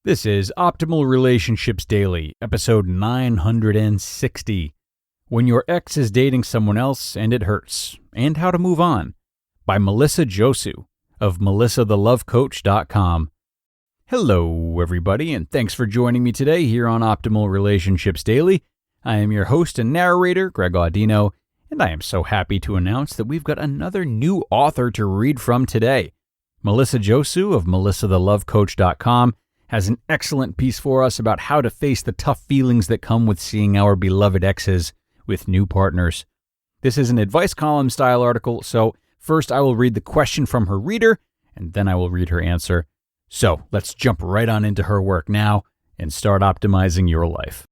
This is Optimal Relationships Daily, episode 960. When your ex is dating someone else and it hurts, and how to move on, by Josue of melissathelovecoach.com. Hello, everybody, and thanks for joining me today here on Optimal Relationships Daily. I am your host and narrator, Greg Audino, and I am so happy to announce that we've got another new author to read from today. Josue of melissathelovecoach.com has an excellent piece for us about how to face the tough feelings that come with seeing our beloved exes with new partners. This is an advice column style article, so first I will read the question from her reader, and then I will read her answer. So let's jump right on into her work now and start optimizing your life.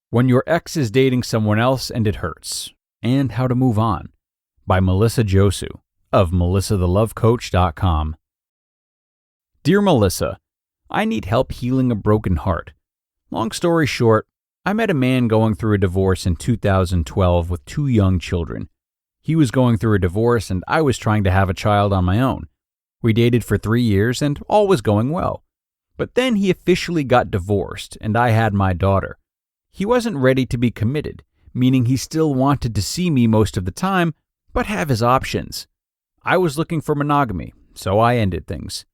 When your ex is dating someone else and it hurts, and how to move on, by Josue of melissathelovecoach.com. Dear Melissa, I need help healing a broken heart. Long story short, I met a man going through a divorce in 2012 with 2 young children. He was going through a divorce and I was trying to have a child on my own. We dated for 3 years and all was going well. But then he officially got divorced and I had my daughter. He wasn't ready to be committed, meaning he still wanted to see me most of the time, but have his options. I was looking for monogamy, so I ended things.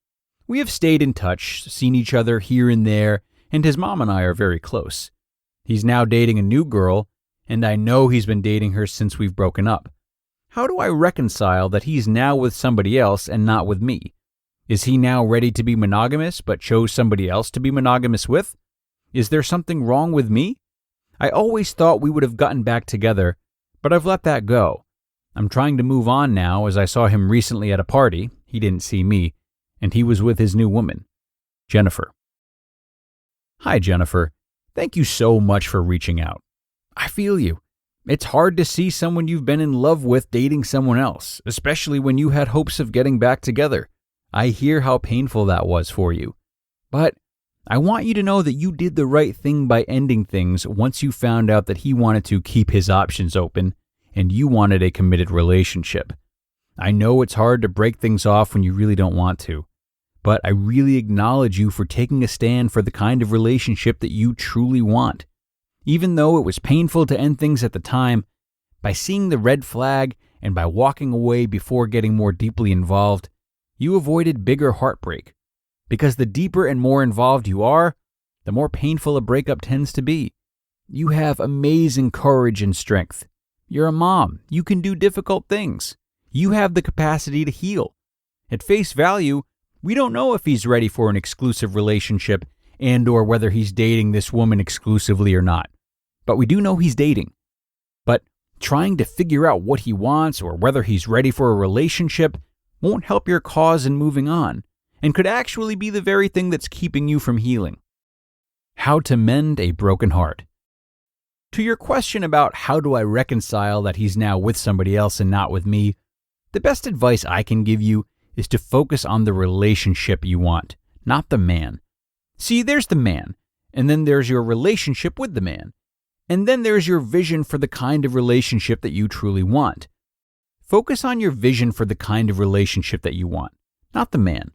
We have stayed in touch, seen each other here and there, and his mom and I are very close. He's now dating a new girl, and I know he's been dating her since we've broken up. How do I reconcile that he's now with somebody else and not with me? Is he now ready to be monogamous but chose somebody else to be monogamous with? Is there something wrong with me? I always thought we would have gotten back together, but I've let that go. I'm trying to move on now as I saw him recently at a party. He didn't see me, and he was with his new woman, Jennifer. Hi, Jennifer. Thank you so much for reaching out. I feel you. It's hard to see someone you've been in love with dating someone else, especially when you had hopes of getting back together. I hear how painful that was for you. But I want you to know that you did the right thing by ending things once you found out that he wanted to keep his options open and you wanted a committed relationship. I know it's hard to break things off when you really don't want to, but I really acknowledge you for taking a stand for the kind of relationship that you truly want. Even though it was painful to end things at the time, by seeing the red flag and by walking away before getting more deeply involved, you avoided bigger heartbreak. Because the deeper and more involved you are, the more painful a breakup tends to be. You have amazing courage and strength. You're a mom. You can do difficult things. You have the capacity to heal. At face value, we don't know if he's ready for an exclusive relationship and or whether he's dating this woman exclusively or not. But we do know he's dating. But trying to figure out what he wants or whether he's ready for a relationship won't help your cause in moving on and could actually be the very thing that's keeping you from healing. How to mend a broken heart. To your question about how do I reconcile that he's now with somebody else and not with me, the best advice I can give you is to focus on the relationship you want, not the man. See, there's the man, and then there's your relationship with the man, and then there's your vision for the kind of relationship that you truly want. Focus on your vision for the kind of relationship that you want, not the man.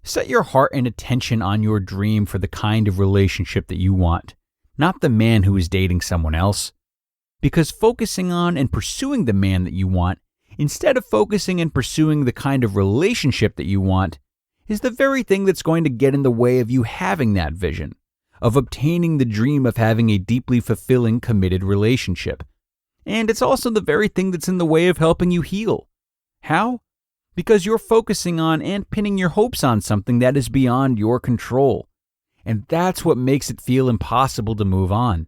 Set your heart and attention on your dream for the kind of relationship that you want, not the man who is dating someone else. Because focusing on and pursuing the man that you want, instead of focusing and pursuing the kind of relationship that you want, is the very thing that's going to get in the way of you having that vision, of obtaining the dream of having a deeply fulfilling, committed relationship. And it's also the very thing that's in the way of helping you heal. How? Because you're focusing on and pinning your hopes on something that is beyond your control. And that's what makes it feel impossible to move on.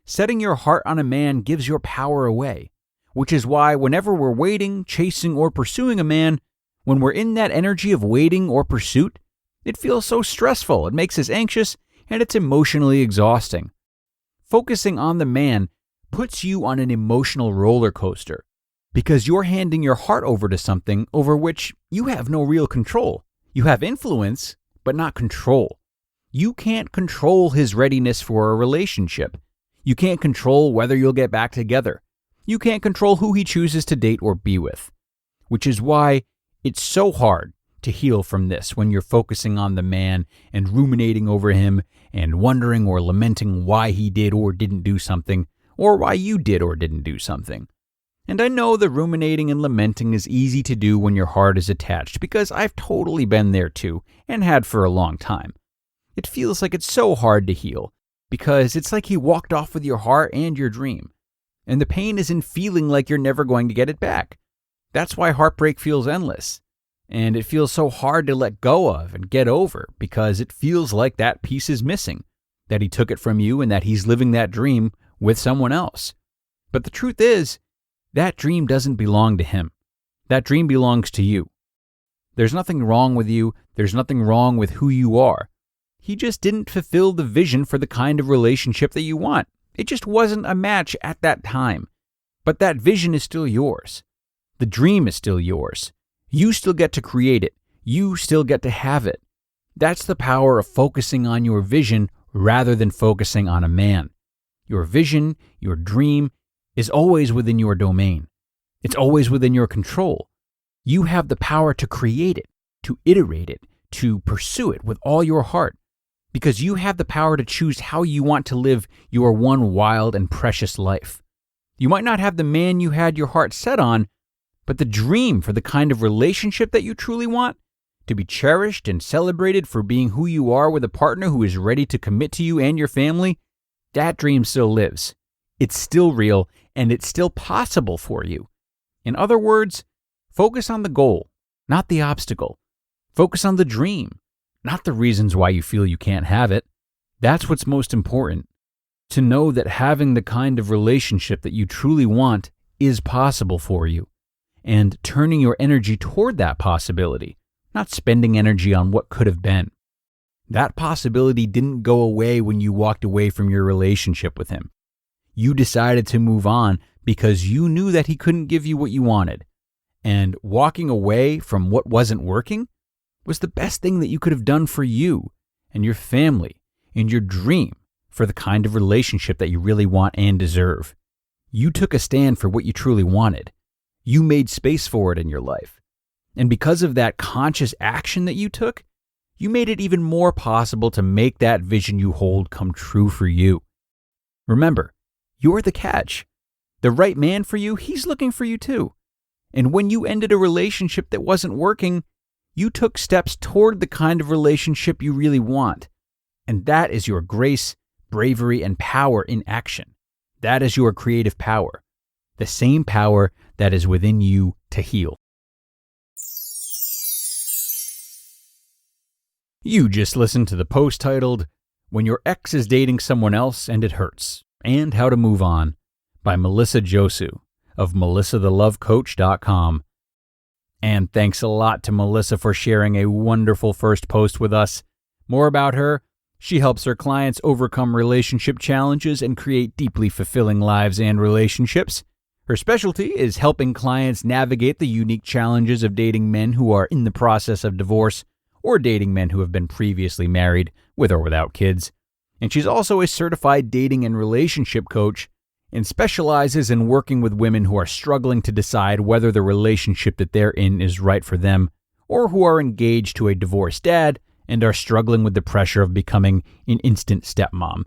Setting your heart on a man gives your power away, which is why whenever we're waiting, chasing, or pursuing a man, when we're in that energy of waiting or pursuit, it feels so stressful, it makes us anxious, and it's emotionally exhausting. Focusing on the man puts you on an emotional roller coaster because you're handing your heart over to something over which you have no real control. You have influence, but not control. You can't control his readiness for a relationship. You can't control whether you'll get back together. You can't control who he chooses to date or be with. Which is why it's so hard to heal from this when you're focusing on the man and ruminating over him and wondering or lamenting why he did or didn't do something, or why you did or didn't do something. And I know that ruminating and lamenting is easy to do when your heart is attached, because I've totally been there too, and had for a long time. It feels like it's so hard to heal, because it's like he walked off with your heart and your dream. And the pain is in feeling like you're never going to get it back. That's why heartbreak feels endless. And it feels so hard to let go of and get over, because it feels like that piece is missing, that he took it from you and that he's living that dream with someone else. But the truth is, that dream doesn't belong to him. That dream belongs to you. There's nothing wrong with you. There's nothing wrong with who you are. He just didn't fulfill the vision for the kind of relationship that you want. It just wasn't a match at that time. But that vision is still yours. The dream is still yours. You still get to create it. You still get to have it. That's the power of focusing on your vision rather than focusing on a man. Your vision, your dream, is always within your domain. It's always within your control. You have the power to create it, to iterate it, to pursue it with all your heart, because you have the power to choose how you want to live your one wild and precious life. You might not have the man you had your heart set on, but the dream for the kind of relationship that you truly want, to be cherished and celebrated for being who you are with a partner who is ready to commit to you and your family, that dream still lives. It's still real, and it's still possible for you. In other words, focus on the goal, not the obstacle. Focus on the dream, not the reasons why you feel you can't have it. That's what's most important. To know that having the kind of relationship that you truly want is possible for you, and turning your energy toward that possibility, not spending energy on what could have been. That possibility didn't go away when you walked away from your relationship with him. You decided to move on because you knew that he couldn't give you what you wanted. And walking away from what wasn't working was the best thing that you could have done for you and your family and your dream for the kind of relationship that you really want and deserve. You took a stand for what you truly wanted. You made space for it in your life. And because of that conscious action that you took, you made it even more possible to make that vision you hold come true for you. Remember, you're the catch. The right man for you, he's looking for you too. And when you ended a relationship that wasn't working, you took steps toward the kind of relationship you really want. And that is your grace, bravery, and power in action. That is your creative power. The same power that is within you to heal. You just listened to the post titled, When Your Ex is Dating Someone Else and It Hurts, and How to Move On, by Melissa Josue of melissathelovecoach.com. And thanks a lot to Melissa for sharing a wonderful first post with us. More about her: she helps her clients overcome relationship challenges and create deeply fulfilling lives and relationships. Her specialty is helping clients navigate the unique challenges of dating men who are in the process of divorce or dating men who have been previously married, with or without kids. And she's also a certified dating and relationship coach and specializes in working with women who are struggling to decide whether the relationship that they're in is right for them, or who are engaged to a divorced dad and are struggling with the pressure of becoming an instant stepmom.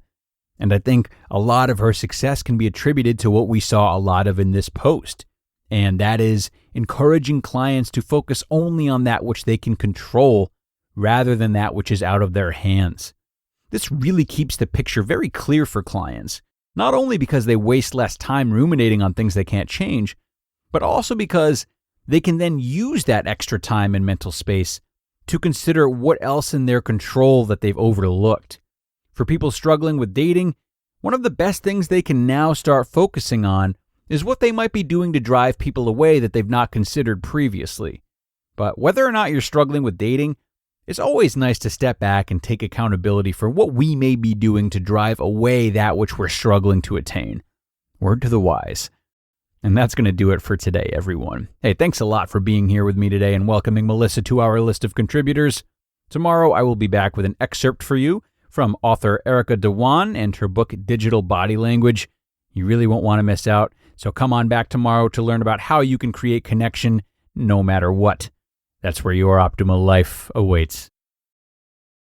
And I think a lot of her success can be attributed to what we saw a lot of in this post, and that is encouraging clients to focus only on that which they can control rather than that which is out of their hands. This really keeps the picture very clear for clients, not only because they waste less time ruminating on things they can't change, but also because they can then use that extra time and mental space to consider what else in their control that they've overlooked. For people struggling with dating, one of the best things they can now start focusing on is what they might be doing to drive people away that they've not considered previously. But whether or not you're struggling with dating, it's always nice to step back and take accountability for what we may be doing to drive away that which we're struggling to attain. Word to the wise. And that's going to do it for today, everyone. Hey, thanks a lot for being here with me today and welcoming Melissa to our list of contributors. Tomorrow, I will be back with an excerpt for you from author Erica Dewan and her book, Digital Body Language. You really won't want to miss out. So come on back tomorrow to learn about how you can create connection no matter what. That's where your optimal life awaits.